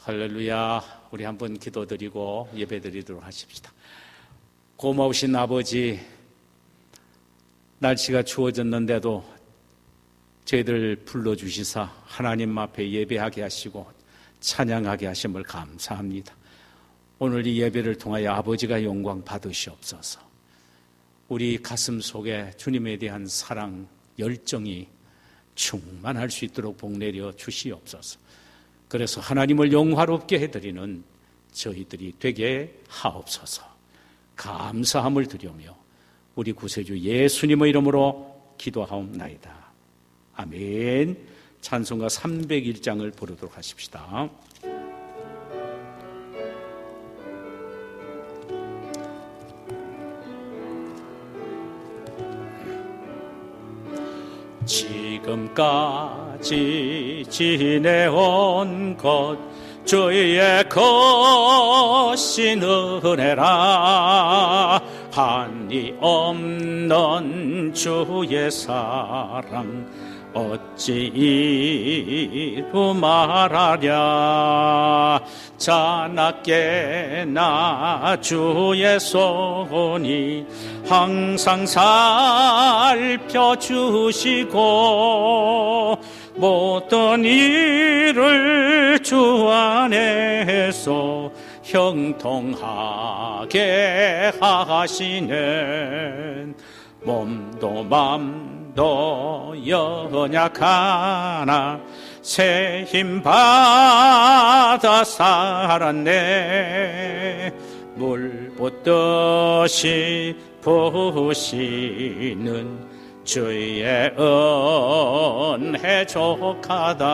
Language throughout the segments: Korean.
할렐루야. 우리 한번 기도드리고 예배드리도록 하십시다. 고마우신 아버지, 날씨가 추워졌는데도 저희들 불러주시사 하나님 앞에 예배하게 하시고 찬양하게 하심을 감사합니다. 오늘 이 예배를 통하여 아버지가 영광 받으시옵소서. 우리 가슴 속에 주님에 대한 사랑, 열정이 충만할 수 있도록 복내려 주시옵소서. 그래서 하나님을 영화롭게 해드리는 저희들이 되게 하옵소서. 감사함을 드리며 우리 구세주 예수님의 이름으로 기도하옵나이다. 아멘. 찬송가 301장을 부르도록 하십시다. 지금까지 지내온 것 주의 거신 은혜라. 한이 없는 주의 사랑 어찌 이루 말하랴. 자나깨나 주의 손이 항상 살펴주시고 모든 일을 주 안에서 형통하게 하시는 몸도 맘도 연약하나 새 힘 받아 살았네. 물 붓듯이 부으시는 주의 은혜 족하다.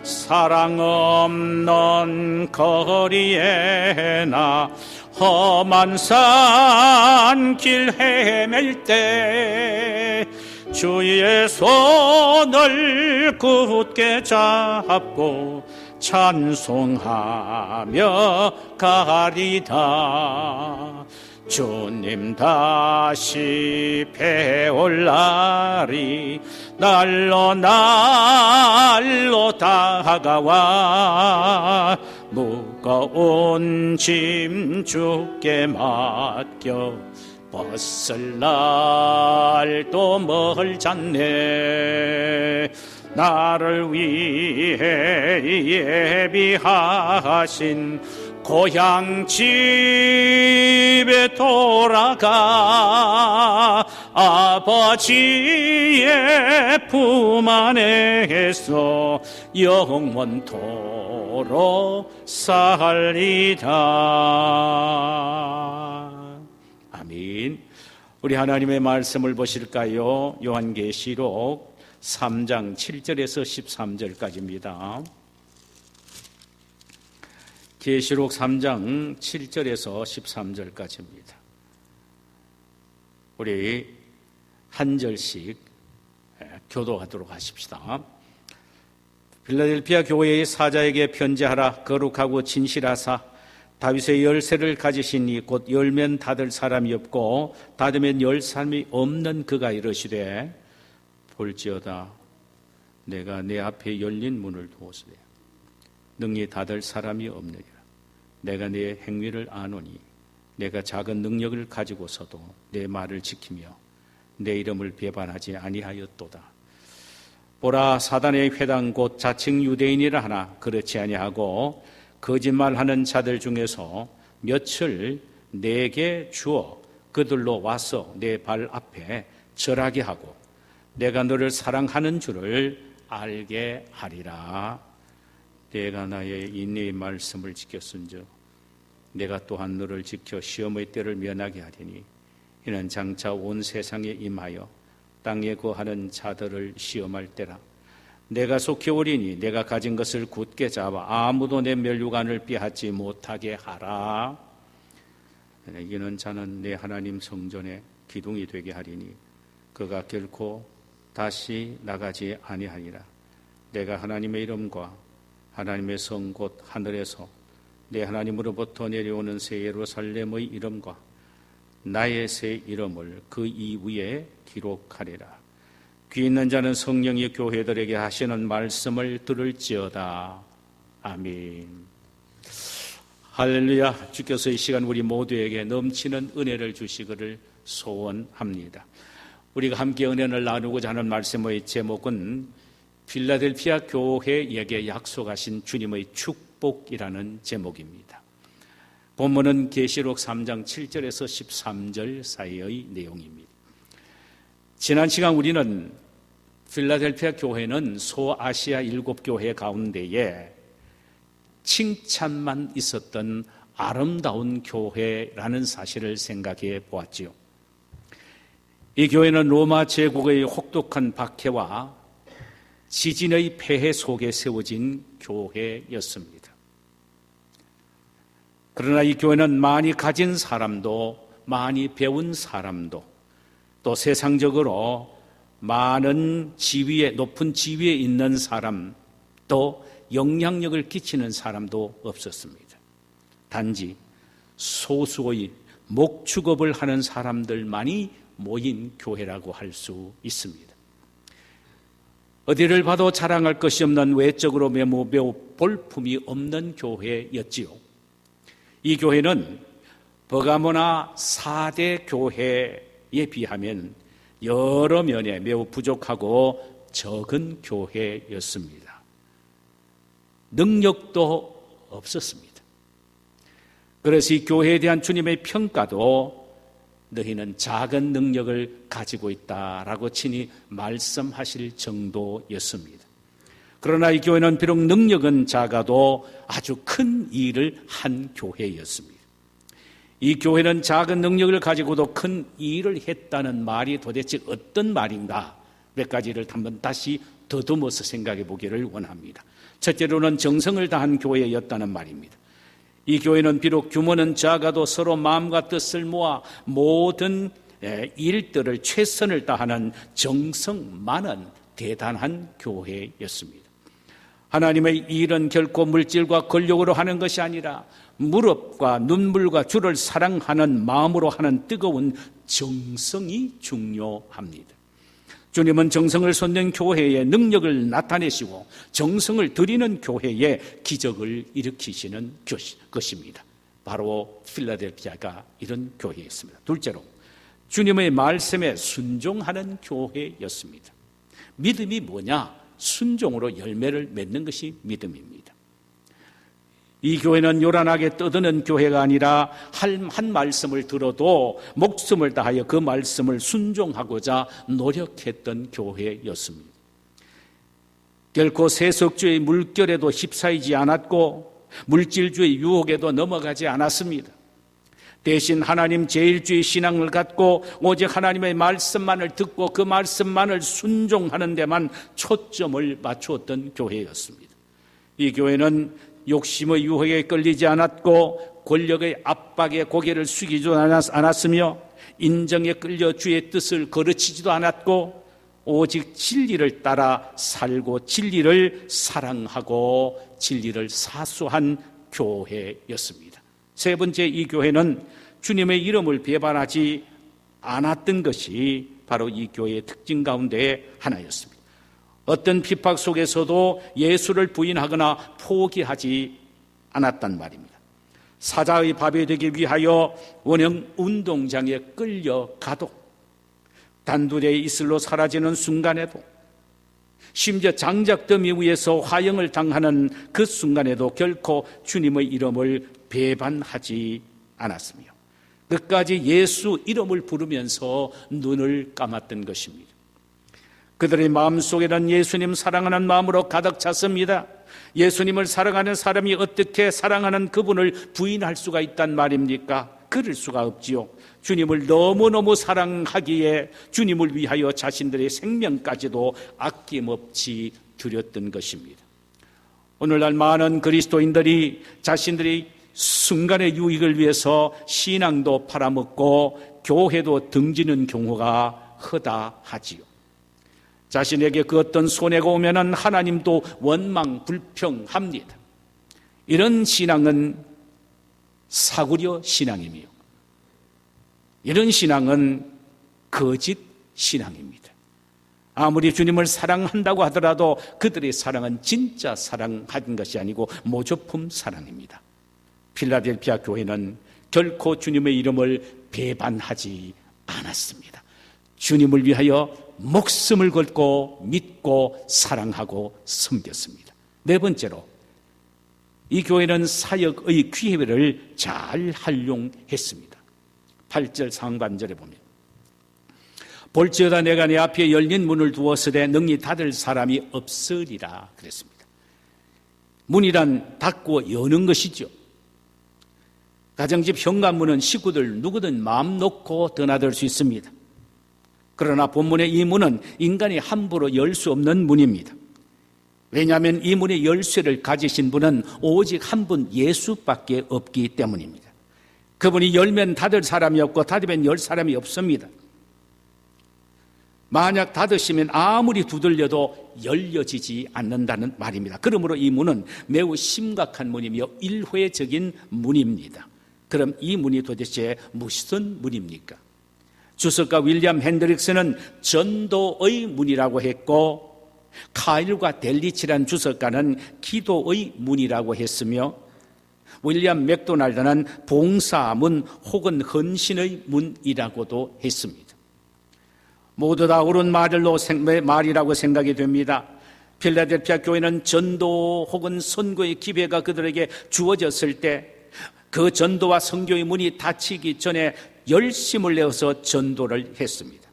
사랑 없는 거리에 나 험한 산길 헤맬 때 주의 손을 굳게 잡고 찬송하며 가리다. 주님 다시 배올 날이 날로 다가와 무거운 짐 주께 맡겨 벗을 날도 멀잖네. 나를 위해 예비하신 고향 집에 돌아가 아버지의 품 안에서 영원토록 살리다. 아멘. 우리 하나님의 말씀을 보실까요? 요한계시록 3장 7절에서 13절까지입니다. 계시록 3장 7절에서 13절까지입니다. 우리 한 절씩 교도하도록 하십시다. 필라델피아 교회의 사자에게 편지하라. 거룩하고 진실하사 다윗의 열쇠를 가지시니 곧 열면 닫을 사람이 없고 닫으면 열 사람이 없는 그가 이르시되 볼지어다 내가 내 앞에 열린 문을 두었으되 능히 닫을 사람이 없느니라. 내가 내 행위를 아노니 내가 작은 능력을 가지고서도 내 말을 지키며 내 이름을 배반하지 아니하였도다. 보라, 사단의 회당 곧 자칭 유대인이라 하나 그렇지 아니하고 거짓말하는 자들 중에서 몇을 내게 주어 그들로 와서 내 발 앞에 절하게 하고 내가 너를 사랑하는 줄을 알게 하리라. 내가 나의 인내의 말씀을 지켰은즉 내가 또한 너를 지켜 시험의 때를 면하게 하리니 이는 장차 온 세상에 임하여 땅에 거하는 자들을 시험할 때라. 내가 속히 오리니 내가 가진 것을 굳게 잡아 아무도 내 면류관을 빼앗지 못하게 하라. 이기는 자는 내 하나님 성전의 기둥이 되게 하리니 그가 결코 다시 나가지 아니하리라. 내가 하나님의 이름과 하나님의 성 곧 하늘에서 내 하나님으로부터 내려오는 새 예루살렘의 이름과 나의 새 이름을 그 이위에 기록하리라. 귀 있는 자는 성령이 교회들에게 하시는 말씀을 들을지어다. 아멘. 할렐루야. 주께서 이 시간 우리 모두에게 넘치는 은혜를 주시기를 소원합니다. 우리가 함께 은혜를 나누고자 하는 말씀의 제목은 필라델피아 교회에게 약속하신 주님의 축복이라는 제목입니다. 본문은 계시록 3장 7절에서 13절 사이의 내용입니다. 지난 시간 우리는 필라델피아 교회는 소아시아 7교회 가운데에 칭찬만 있었던 아름다운 교회라는 사실을 생각해 보았지요. 이 교회는 로마 제국의 혹독한 박해와 지진의 폐해 속에 세워진 교회였습니다. 그러나 이 교회는 많이 가진 사람도, 많이 배운 사람도, 또 세상적으로 많은 지위에, 높은 지위에 있는 사람, 또 영향력을 끼치는 사람도 없었습니다. 단지 소수의 목축업을 하는 사람들만이 모인 교회라고 할 수 있습니다. 어디를 봐도 자랑할 것이 없는, 외적으로 매우 볼품이 없는 교회였지요. 이 교회는 버가모나 4대 교회에 비하면 여러 면에 매우 부족하고 적은 교회였습니다. 능력도 없었습니다. 그래서 이 교회에 대한 주님의 평가도 너희는 작은 능력을 가지고 있다라고 친히 말씀하실 정도였습니다. 그러나 이 교회는 비록 능력은 작아도 아주 큰 일을 한 교회였습니다. 이 교회는 작은 능력을 가지고도 큰 일을 했다는 말이 도대체 어떤 말인가? 몇 가지를 한번 다시 더듬어서 생각해 보기를 원합니다. 첫째로는 정성을 다한 교회였다는 말입니다. 이 교회는 비록 규모는 작아도 서로 마음과 뜻을 모아 모든 일들을 최선을 다하는 정성 많은 대단한 교회였습니다. 하나님의 일은 결코 물질과 권력으로 하는 것이 아니라 무릎과 눈물과 주를 사랑하는 마음으로 하는 뜨거운 정성이 중요합니다. 주님은 정성을 쏟는 교회에 능력을 나타내시고 정성을 드리는 교회에 기적을 일으키시는 것입니다. 바로 필라델피아가 이런 교회였습니다. 둘째로, 주님의 말씀에 순종하는 교회였습니다. 믿음이 뭐냐? 순종으로 열매를 맺는 것이 믿음입니다. 이 교회는 요란하게 떠드는 교회가 아니라 한 말씀을 들어도 목숨을 다하여 그 말씀을 순종하고자 노력했던 교회였습니다. 결코 세속주의 물결에도 휩싸이지 않았고 물질주의 유혹에도 넘어가지 않았습니다. 대신 하나님 제일주의 신앙을 갖고 오직 하나님의 말씀만을 듣고 그 말씀만을 순종하는 데만 초점을 맞추었던 교회였습니다. 이 교회는 욕심의 유혹에 끌리지 않았고 권력의 압박에 고개를 숙이지도 않았으며 인정에 끌려 주의 뜻을 거르치지도 않았고 오직 진리를 따라 살고 진리를 사랑하고 진리를 사수한 교회였습니다. 세 번째, 이 교회는 주님의 이름을 배반하지 않았던 것이 바로 이 교회의 특징 가운데 하나였습니다. 어떤 핍박 속에서도 예수를 부인하거나 포기하지 않았단 말입니다. 사자의 밥이 되기 위하여 원형 운동장에 끌려가도, 단둘의 이슬로 사라지는 순간에도, 심지어 장작더미 위에서 화형을 당하는 그 순간에도 결코 주님의 이름을 배반하지 않았으며 끝까지 예수 이름을 부르면서 눈을 감았던 것입니다. 그들의 마음속에는 예수님 사랑하는 마음으로 가득 찼습니다. 예수님을 사랑하는 사람이 어떻게 사랑하는 그분을 부인할 수가 있단 말입니까? 그럴 수가 없지요. 주님을 너무너무 사랑하기에 주님을 위하여 자신들의 생명까지도 아낌없이 드렸던 것입니다. 오늘날 많은 그리스도인들이 자신들이 순간의 유익을 위해서 신앙도 팔아먹고 교회도 등지는 경우가 허다하지요. 자신에게 그 어떤 손해가 오면은 하나님도 원망 불평합니다. 이런 신앙은 사구려 신앙이며 이런 신앙은 거짓 신앙입니다. 아무리 주님을 사랑한다고 하더라도 그들의 사랑은 진짜 사랑한 것이 아니고 모조품 사랑입니다. 필라델피아 교회는 결코 주님의 이름을 배반하지 않았습니다. 주님을 위하여 목숨을 걸고 믿고 사랑하고 섬겼습니다. 네 번째로, 이 교회는 사역의 기회를 잘 활용했습니다. 8절 상반절에 보면 볼지어다 내가 내 앞에 열린 문을 두었으되 능히 닫을 사람이 없으리라 그랬습니다. 문이란 닫고 여는 것이죠. 가정집 현관문은 식구들 누구든 마음 놓고 드나들 수 있습니다. 그러나 본문의 이 문은 인간이 함부로 열 수 없는 문입니다. 왜냐하면 이 문의 열쇠를 가지신 분은 오직 한 분 예수밖에 없기 때문입니다. 그분이 열면 닫을 사람이 없고 닫으면 열 사람이 없습니다. 만약 닫으시면 아무리 두들려도 열려지지 않는다는 말입니다. 그러므로 이 문은 매우 심각한 문이며 일회적인 문입니다. 그럼 이 문이 도대체 무슨 문입니까? 주석가 윌리엄 핸드릭스는 전도의 문이라고 했고, 카일과 델리치란 주석가는 기도의 문이라고 했으며, 윌리엄 맥도날드는 봉사문 혹은 헌신의 문이라고도 했습니다. 모두 다 옳은 말이라고 생각이 됩니다. 필라델피아 교회는 전도 혹은 선교의 기회가 그들에게 주어졌을 때 그 전도와 선교의 문이 닫히기 전에 열심을 내어서 전도를 했습니다.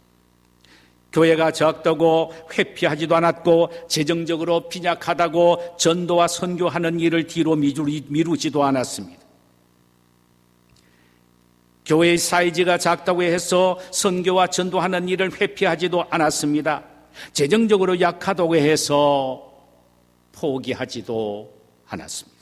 교회가 적다고 회피하지도 않았고 재정적으로 빈약하다고 전도와 선교하는 일을 뒤로 미루지도 않았습니다. 교회의 사이즈가 작다고 해서 선교와 전도하는 일을 회피하지도 않았습니다. 재정적으로 약하다고 해서 포기하지도 않았습니다.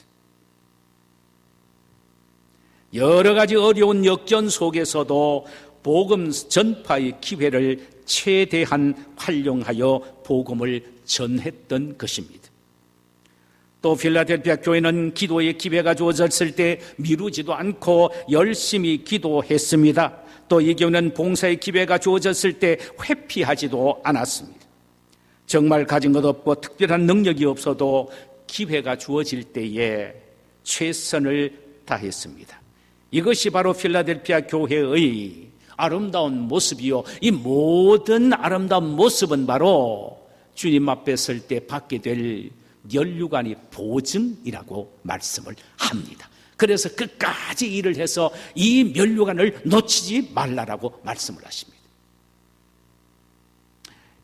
여러 가지 어려운 역전 속에서도 복음 전파의 기회를 최대한 활용하여 복음을 전했던 것입니다. 또 필라델피아 교회는 기도의 기회가 주어졌을 때 미루지도 않고 열심히 기도했습니다. 또 이 교회는 봉사의 기회가 주어졌을 때 회피하지도 않았습니다. 정말 가진 것 없고 특별한 능력이 없어도 기회가 주어질 때에 최선을 다했습니다. 이것이 바로 필라델피아 교회의 아름다운 모습이요, 이 모든 아름다운 모습은 바로 주님 앞에 설 때 받게 될 면류관의 보증이라고 말씀을 합니다. 그래서 끝까지 일을 해서 이 면류관을 놓치지 말라라고 말씀을 하십니다.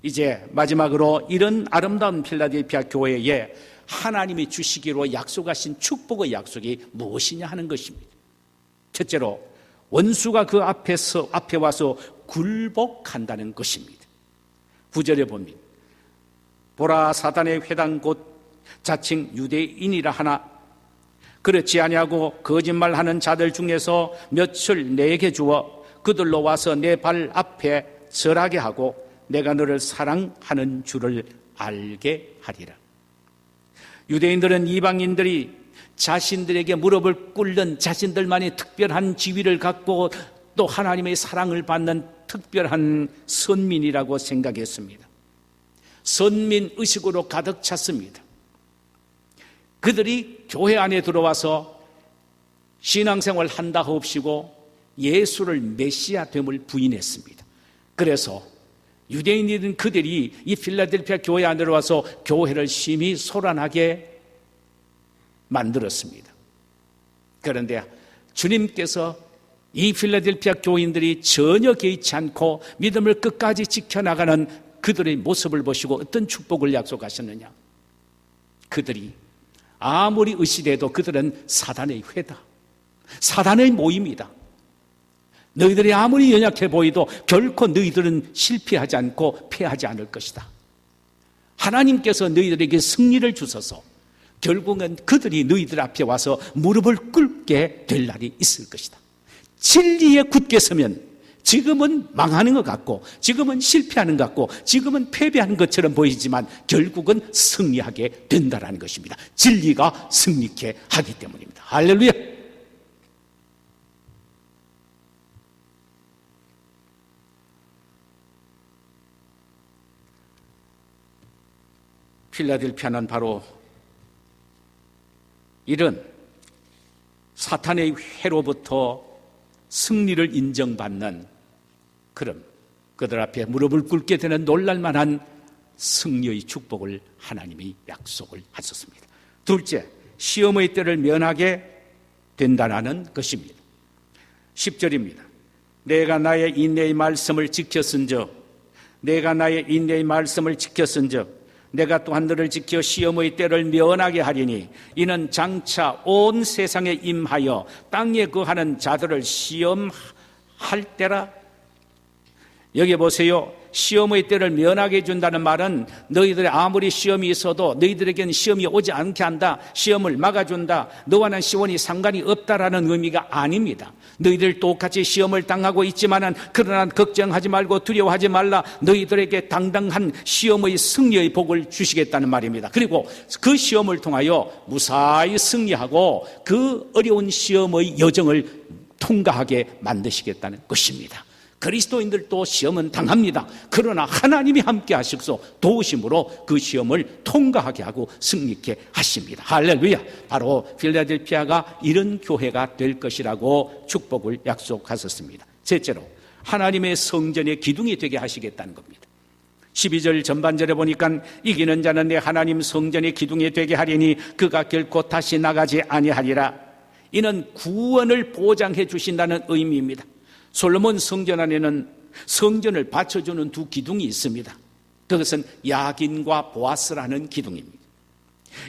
이제 마지막으로 이런 아름다운 필라델피아 교회에 하나님이 주시기로 약속하신 축복의 약속이 무엇이냐 하는 것입니다. 첫째로, 원수가 그 앞에 와서 굴복한다는 것입니다. 9절에 보면 보라, 사단의 회당 곧 자칭 유대인이라 하나 그렇지 아니하고 거짓말하는 자들 중에서 몇을 내게 주어 그들로 와서 내 발 앞에 절하게 하고 내가 너를 사랑하는 줄을 알게 하리라. 유대인들은 이방인들이 자신들에게 무릎을 꿇는 자신들만의 특별한 지위를 갖고 또 하나님의 사랑을 받는 특별한 선민이라고 생각했습니다. 선민 의식으로 가득 찼습니다. 그들이 교회 안에 들어와서 신앙생활 한다 하옵시고 예수를 메시아 됨을 부인했습니다. 그래서 유대인들은 그들이 이 필라델피아 교회 안에 들어와서 교회를 심히 소란하게 만들었습니다. 그런데 주님께서 이 필라델피아 교인들이 전혀 개의치 않고 믿음을 끝까지 지켜나가는 그들의 모습을 보시고 어떤 축복을 약속하셨느냐? 그들이 아무리 의시돼도 그들은 사단의 회다, 사단의 모임이다. 너희들이 아무리 연약해 보이도 결코 너희들은 실패하지 않고 패하지 않을 것이다. 하나님께서 너희들에게 승리를 주셔서 결국은 그들이 너희들 앞에 와서 무릎을 꿇게 될 날이 있을 것이다. 진리에 굳게 서면 지금은 망하는 것 같고 지금은 실패하는 것 같고 지금은 패배하는 것처럼 보이지만 결국은 승리하게 된다는 것입니다. 진리가 승리케 하기 때문입니다. 할렐루야. 필라델피아는 바로 이런 사탄의 회로부터 승리를 인정받는 그런 그들 앞에 무릎을 꿇게 되는 놀랄만한 승리의 축복을 하나님이 약속을 하셨습니다. 둘째, 시험의 때를 면하게 된다는 것입니다. 10절입니다. 내가 나의 인내의 말씀을 지켰은즉 내가 나의 인내의 말씀을 지켰은즉 내가 또한 너를 지켜 시험의 때를 면하게 하리니 이는 장차 온 세상에 임하여 땅에 거하는 자들을 시험할 때라. 여기 보세요. 시험의 때를 면하게 해준다는 말은 너희들의 아무리 시험이 있어도 너희들에게는 시험이 오지 않게 한다, 시험을 막아준다, 너와는 시원히 상관이 없다라는 의미가 아닙니다. 너희들 똑같이 시험을 당하고 있지만은 그러나 걱정하지 말고 두려워하지 말라, 너희들에게 당당한 시험의 승리의 복을 주시겠다는 말입니다. 그리고 그 시험을 통하여 무사히 승리하고 그 어려운 시험의 여정을 통과하게 만드시겠다는 것입니다. 그리스도인들도 시험은 당합니다. 그러나 하나님이 함께 하시고 도우심으로 그 시험을 통과하게 하고 승리케 하십니다. 할렐루야. 바로 필라델피아가 이런 교회가 될 것이라고 축복을 약속하셨습니다. 셋째로 하나님의 성전의 기둥이 되게 하시겠다는 겁니다. 12절 전반절에 보니까 이기는 자는 내 하나님 성전의 기둥이 되게 하리니 그가 결코 다시 나가지 아니하리라. 이는 구원을 보장해 주신다는 의미입니다. 솔로몬 성전 안에는 성전을 받쳐주는 두 기둥이 있습니다. 그것은 야긴과 보아스라는 기둥입니다.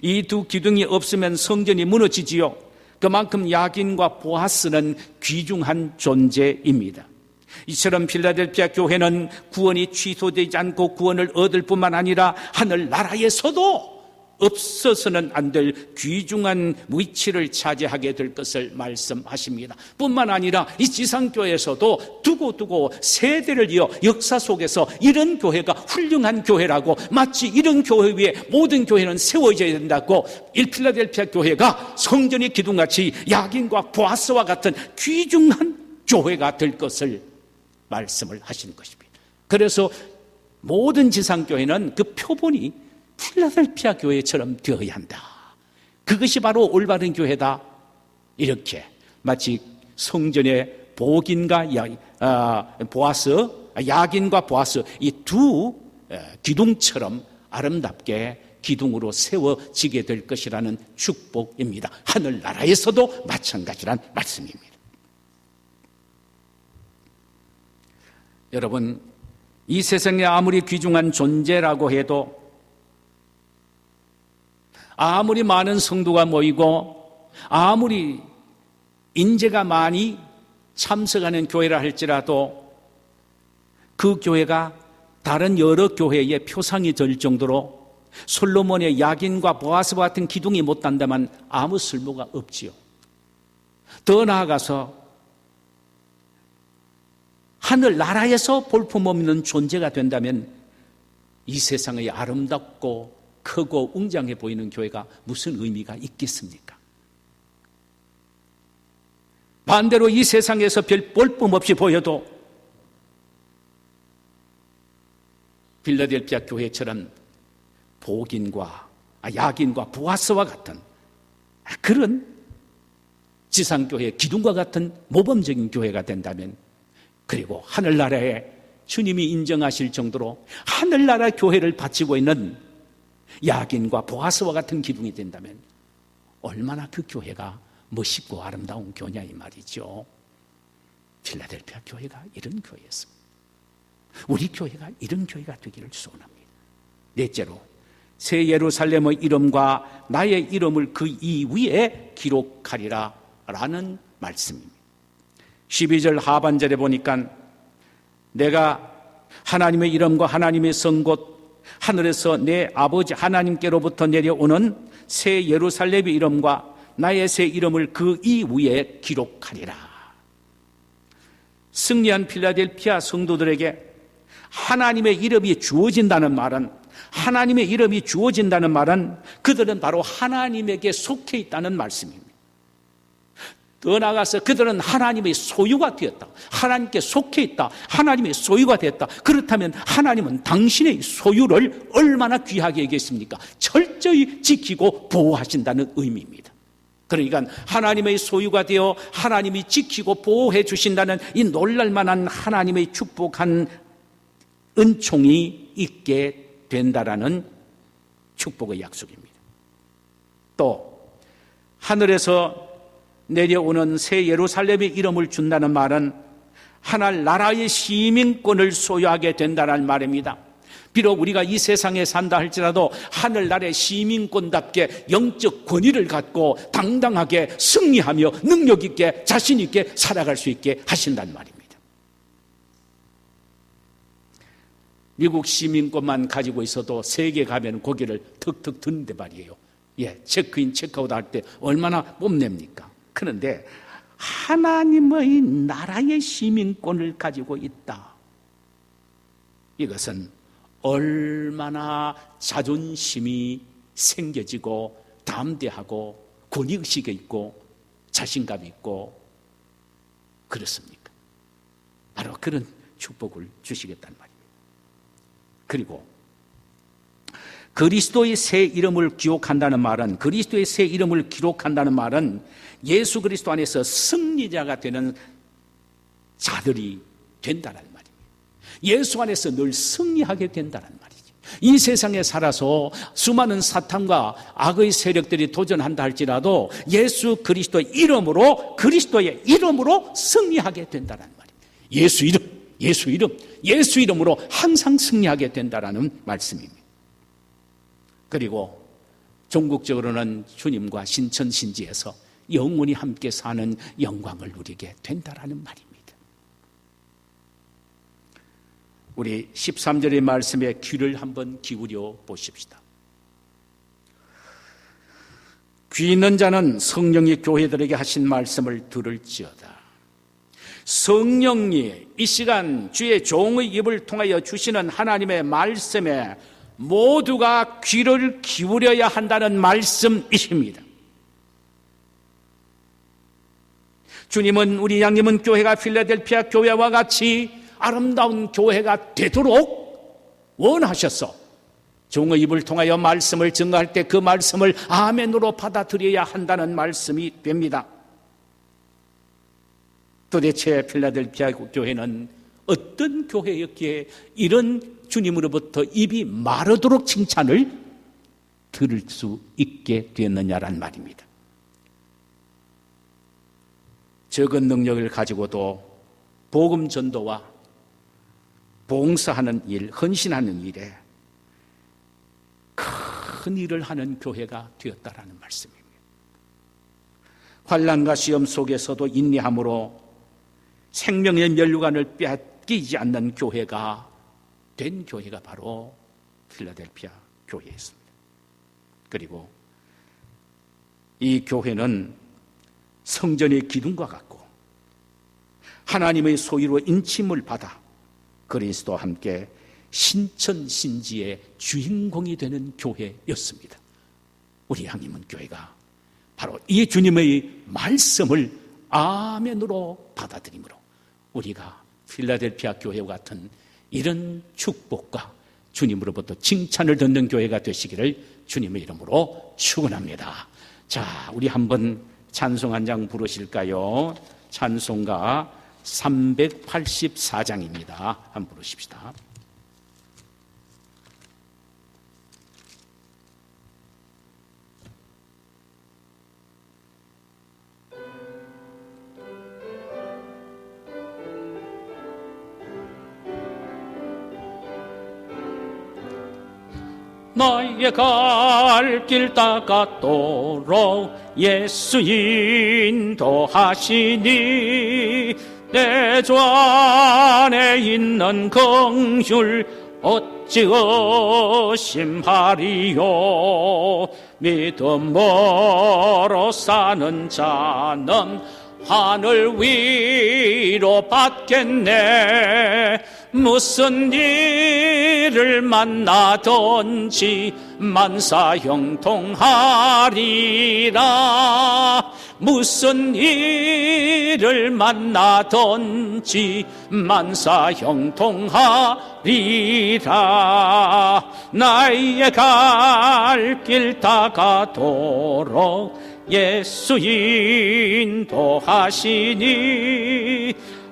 이 두 기둥이 없으면 성전이 무너지지요. 그만큼 야긴과 보아스는 귀중한 존재입니다. 이처럼 필라델피아 교회는 구원이 취소되지 않고 구원을 얻을 뿐만 아니라 하늘나라에서도 없어서는 안 될 귀중한 위치를 차지하게 될 것을 말씀하십니다. 뿐만 아니라 이 지상교회에서도 두고두고 세대를 이어 역사 속에서 이런 교회가 훌륭한 교회라고, 마치 이런 교회 위에 모든 교회는 세워져야 된다고 필라델피아 교회가 성전의 기둥같이 야긴과 보아스와 같은 귀중한 교회가 될 것을 말씀을 하시는 것입니다. 그래서 모든 지상교회는 그 표본이 필라델피아 교회처럼 되어야 한다. 그것이 바로 올바른 교회다. 이렇게 마치 성전의 복인과 보아스, 야긴과 보아스 이 두 기둥처럼 아름답게 기둥으로 세워지게 될 것이라는 축복입니다. 하늘나라에서도 마찬가지란 말씀입니다. 여러분, 이 세상에 아무리 귀중한 존재라고 해도, 아무리 많은 성도가 모이고 아무리 인재가 많이 참석하는 교회라 할지라도 그 교회가 다른 여러 교회의 표상이 될 정도로 솔로몬의 야긴과 보아스와 같은 기둥이 못한다면 아무 쓸모가 없지요. 더 나아가서 하늘나라에서 볼품없는 존재가 된다면 이 세상의 아름답고 크고 웅장해 보이는 교회가 무슨 의미가 있겠습니까? 반대로 이 세상에서 별 볼품없이 보여도 필라델피아 교회처럼 복인과 야긴과 보아스와 같은 그런 지상교회의 기둥과 같은 모범적인 교회가 된다면, 그리고 하늘나라에 주님이 인정하실 정도로 하늘나라 교회를 바치고 있는 야긴과 보아스와 같은 기둥이 된다면 얼마나 그 교회가 멋있고 아름다운 교냐 이 말이죠. 필라델피아 교회가 이런 교회였습니다. 우리 교회가 이런 교회가 되기를 소원합니다. 넷째로 새 예루살렘의 이름과 나의 이름을 그 이위에 기록하리라 라는 말씀입니다. 12절 하반절에 보니까 내가 하나님의 이름과 하나님의 성 곧 하늘에서 내 아버지 하나님께로부터 내려오는 새 예루살렘의 이름과 나의 새 이름을 그 이위에 기록하리라. 승리한 필라델피아 성도들에게 하나님의 이름이 주어진다는 말은, 하나님의 이름이 주어진다는 말은 그들은 바로 하나님에게 속해 있다는 말씀입니다. 더 나아가서 그들은 하나님의 소유가 되었다. 하나님께 속해 있다. 하나님의 소유가 됐다. 그렇다면 하나님은 당신의 소유를 얼마나 귀하게 여겼습니까? 철저히 지키고 보호하신다는 의미입니다. 그러니까 하나님의 소유가 되어 하나님이 지키고 보호해 주신다는 이 놀랄만한 하나님의 축복한 은총이 있게 된다라는 축복의 약속입니다. 또 하늘에서 내려오는 새 예루살렘의 이름을 준다는 말은 하늘 나라의 시민권을 소유하게 된다는 말입니다. 비록 우리가 이 세상에 산다 할지라도 하늘나라의 시민권답게 영적 권위를 갖고 당당하게 승리하며 능력 있게 자신 있게 살아갈 수 있게 하신다는 말입니다. 미국 시민권만 가지고 있어도 세계 가면 고개를 턱턱 드는데 말이에요. 체크인 체크아웃 할 때 얼마나 뽐냅니까? 그런데 하나님의 나라의 시민권을 가지고 있다. 이것은 얼마나 자존심이 생겨지고 담대하고 권위의식이 있고 자신감이 있고 그렇습니까? 바로 그런 축복을 주시겠다는 말입니다. 그리고 그리스도의 새 이름을 기록한다는 말은, 그리스도의 새 이름을 기록한다는 말은 예수 그리스도 안에서 승리자가 되는 자들이 된다는 말입니다. 예수 안에서 늘 승리하게 된다는 말이죠. 이 세상에 살아서 수많은 사탄과 악의 세력들이 도전한다 할지라도 예수 그리스도의 이름으로, 그리스도의 이름으로 승리하게 된다는 말입니다. 예수 이름으로 항상 승리하게 된다는 말씀입니다. 그리고 종국적으로는 주님과 신천신지에서 영원히 함께 사는 영광을 누리게 된다는 말입니다. 우리 13절의 말씀에 귀를 한번 기울여 보십시다. 귀 있는 자는 성령이 교회들에게 하신 말씀을 들을지어다. 성령이 이 시간 주의 종의 입을 통하여 주시는 하나님의 말씀에 모두가 귀를 기울여야 한다는 말씀이십니다. 주님은, 우리 양님은 교회가 필라델피아 교회와 같이 아름다운 교회가 되도록 원하셔서 종의 입을 통하여 말씀을 증거할 때 그 말씀을 아멘으로 받아들여야 한다는 말씀이 됩니다. 도대체 필라델피아 교회는 어떤 교회였기에 이런 주님으로부터 입이 마르도록 칭찬을 들을 수 있게 되었느냐란 말입니다. 적은 능력을 가지고도 복음 전도와 봉사하는 일, 헌신하는 일에 큰 일을 하는 교회가 되었다라는 말씀입니다. 환난과 시험 속에서도 인내함으로 생명의 면류관을 빼앗기지 않는 교회가 된 교회가 바로 필라델피아 교회였습니다. 그리고 이 교회는 성전의 기둥과 같고 하나님의 소유로 인침을 받아 그리스도와 함께 신천신지의 주인공이 되는 교회였습니다. 우리 양님은 교회가 바로 이 주님의 말씀을 아멘으로 받아들이므로 우리가 필라델피아 교회와 같은 이런 축복과 주님으로부터 칭찬을 듣는 교회가 되시기를 주님의 이름으로 축원합니다. 자, 우리 한번 찬송 한 장 부르실까요? 찬송가 384장입니다. 한번 부르십시다. 나의 갈 길 닦았도록 예수 인도하시니 내 주 안에 있는 긍휼 어찌 의심하리요. 믿음으로 사는 자는 하늘 위로 받겠네. 무슨 일을 만나든지 만사 형통하리라. 무슨 일을 만나든지 만사 형통하리라. 나의 갈 길 다가도록 예수 인도하시니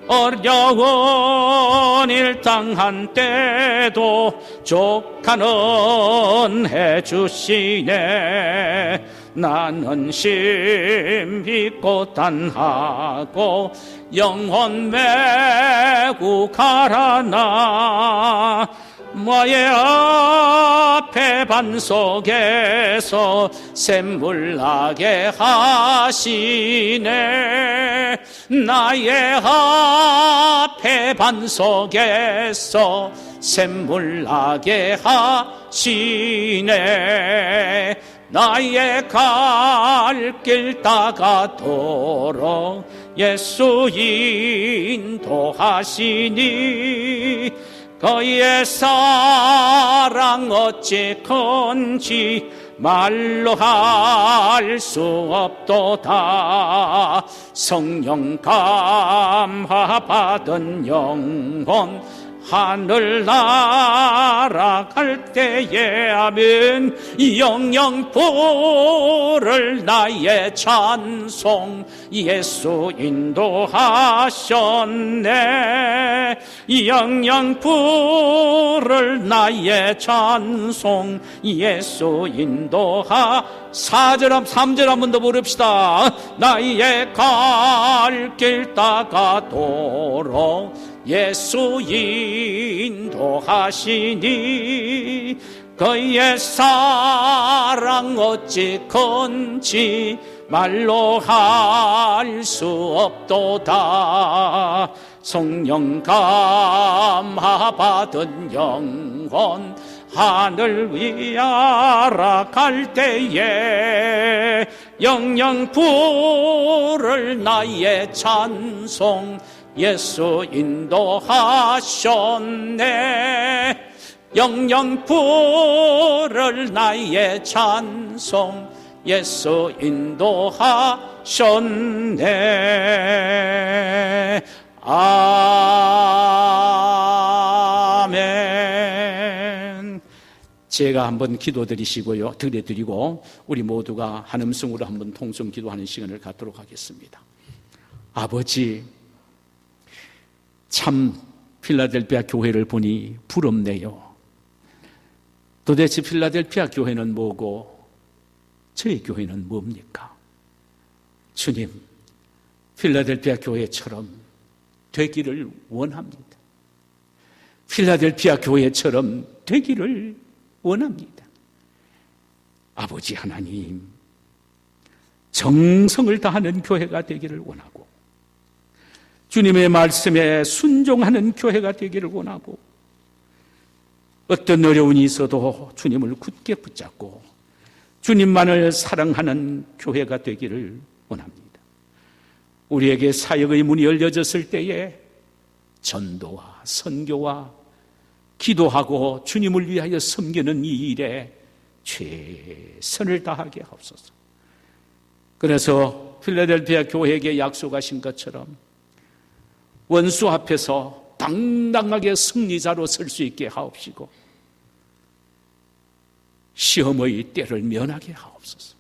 어려운 일 당한 때도 족하는 해주시네. 나는 심 믿고 단하고 영혼 메고 가라나. 나의 앞에 반석에서 샘물 나게 하시네. 나의 앞에 반석에서 샘물 나게 하시네. 나의 갈 길 다가도록 예수 인도하시니 그의 사랑 어찌 큰지 말로 할 수 없도다. 성령 감화 받은 영혼 하늘 날아갈 때에 아멘. 영영 부를 나의 찬송 예수 인도하셨네. 영영 부를 나의 찬송 예수 인도하. 4절 3절 한 번 더 부릅시다. 나의 갈 길 다가도록 예수 인도하시니 그의 사랑 어찌 큰지 말로 할 수 없도다. 성령 감화 받은 영혼 하늘 위아락할 때에 영영 부를 나의 찬송 예수 인도하셨네. 영영 부를 나의 찬송 예수 인도하셨네. 아멘. 제가 한번 기도드리시고요, 드리고 우리 모두가 한 음성으로 한번 통성 기도하는 시간을 갖도록 하겠습니다. 아버지, 참 필라델피아 교회를 보니 부럽네요. 도대체 필라델피아 교회는 뭐고 저희 교회는 뭡니까? 주님, 필라델피아 교회처럼 되기를 원합니다. 필라델피아 교회처럼 되기를 원합니다. 아버지 하나님, 정성을 다하는 교회가 되기를 원하고 주님의 말씀에 순종하는 교회가 되기를 원하고 어떤 어려움이 있어도 주님을 굳게 붙잡고 주님만을 사랑하는 교회가 되기를 원합니다. 우리에게 사역의 문이 열려졌을 때에 전도와 선교와 기도하고 주님을 위하여 섬기는 이 일에 최선을 다하게 하옵소서. 그래서 필라델피아 교회에게 약속하신 것처럼 원수 앞에서 당당하게 승리자로 설 수 있게 하옵시고 시험의 때를 면하게 하옵소서.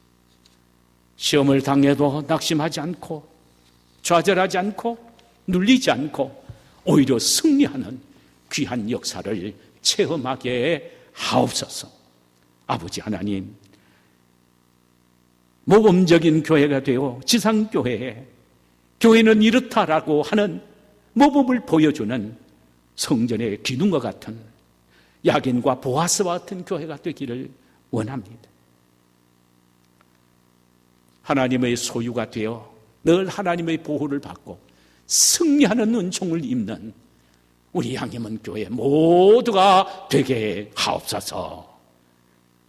시험을 당해도 낙심하지 않고 좌절하지 않고 눌리지 않고 오히려 승리하는 귀한 역사를 체험하게 하옵소서. 아버지 하나님, 모범적인 교회가 되어 지상교회에 교회는 이렇다라고 하는 모범을 보여주는 성전의 기둥과 같은 야긴과 보아스와 같은 교회가 되기를 원합니다. 하나님의 소유가 되어 늘 하나님의 보호를 받고 승리하는 은총을 입는 우리 양림원 교회 모두가 되게 하옵소서.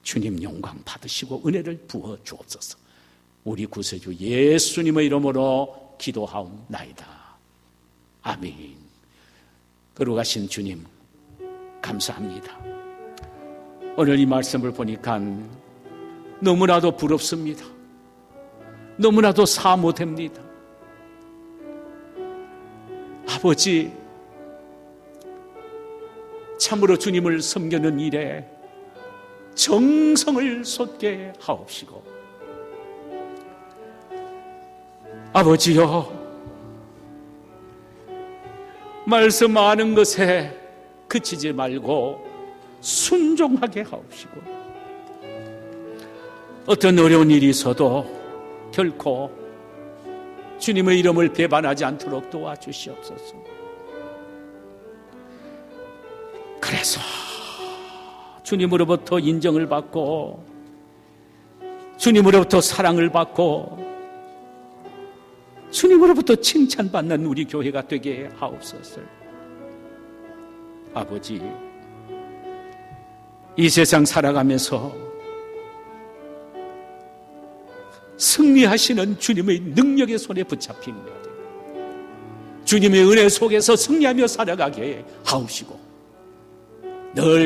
주님 영광 받으시고 은혜를 부어 주옵소서. 우리 구세주 예수님의 이름으로 기도하옵나이다. 아멘. 거룩하신 주님, 감사합니다. 오늘 이 말씀을 보니까 너무나도 부럽습니다. 너무나도 사모됩니다. 아버지, 참으로 주님을 섬기는 일에 정성을 쏟게 하옵시고, 아버지여, 말씀 아는 것에 그치지 말고 순종하게 하옵시고, 어떤 어려운 일이 있어도 결코 주님의 이름을 배반하지 않도록 도와주시옵소서. 그래서 주님으로부터 인정을 받고 주님으로부터 사랑을 받고 주님으로부터 칭찬받는 우리 교회가 되게 하옵소서. 아버지, 이 세상 살아가면서 승리하시는 주님의 능력의 손에 붙잡힌 것, 주님의 은혜 속에서 승리하며 살아가게 하옵시고, 늘